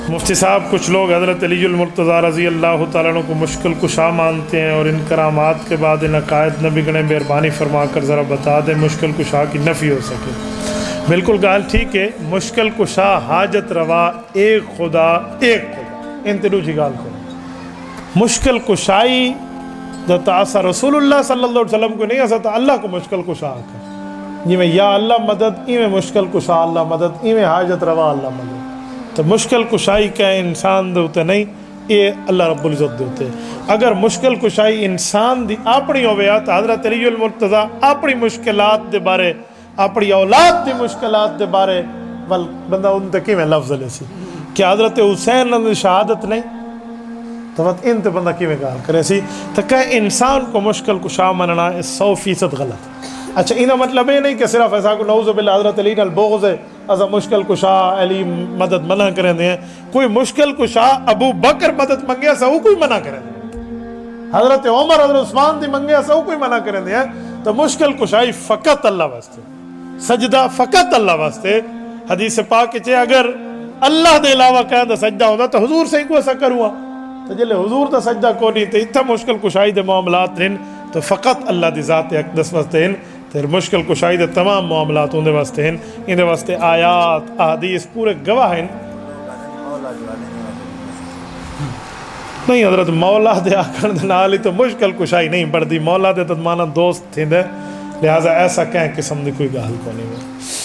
مفتی صاحب کچھ لوگ حضرت علی المرتضیٰ رضی اللہ تعالیٰ عنہ کو مشکل کشا مانتے ہیں اور ان کرامات کے بعد ان عقائد نہ بگڑیں، مہربانی فرما کر ذرا بتا دیں مشکل کشا کی نفی ہو سکے۔ بالکل گال ٹھیک ہے، مشکل کشا حاجت روا ایک خدا ان تلو جی گال کرو۔ مشکل کشائی دتا اسا رسول اللہ صلی اللہ علیہ وسلم کو نہیں اسا اللہ کو مشکل کشا کر جی میں یا اللہ مدد ای میں مشکل کشا اللہ مدد ای میں حاجت روا اللہ مدد۔ تو مشکل کشائی کا انسان دے ہوتے نہیں، یہ اللہ رب العزت دے ہوتے۔ اگر مشکل کشائی انسان دی اپنی ہویا تو حضرت علی المرتضیٰ اپنی مشکلات دے بارے، اپنی اولاد دی مشکلات دے بارے بندہ ان تکی میں لفظ لے سی کہ حضرت حسین نے شہادت نہیں تو ان تے بندہ کی میں گال کرے سی۔ تو کہ انسان کو مشکل کشا مننا 100% غلط۔ اچھا انہا مطلب یہ نہیں کہ صرف ایسا کو نعوذ باللہ حضرت علی نال بغض ہے ایسا مشکل کشا علی مدد منع کریں دیں، کوئی مشکل کشا ابو بکر مدد منگے ایسا وہ کوئی منع کریں دیں، حضرت عمر حضرت عثمان دی منگے ایسا وہ کوئی منع کریں دیں۔ تو مشکل کشائی فقط اللہ واسطے، سجدہ فقط اللہ واسطے۔ حدیث پاک چے اگر اللہ دے علاوہ کہاں دا سجدہ ہوتا تو حضور سے ہی کو ایسا کروا، تو جلے حضور دا سجدہ کو نہیں تو اتنا مشکل کشائی دے معاملات رہن تو فقط اللہ دی ذات اقدس واسطے ہیں۔ پھر مشکل کشائی دے تمام معاملات ان دے واسطے ہیں، ان دے واسطے آیات احادیث پورے گواہ ہیں۔ نہیں حضرت مولا دے آکھن دے نال ہی تو مشکل کشائی نہیں پڑتی، مولا دے تو مانا دوست تھیں دے، لہٰذا ایسا کہیں قسم دی کوئی گال کو نہیں ہے۔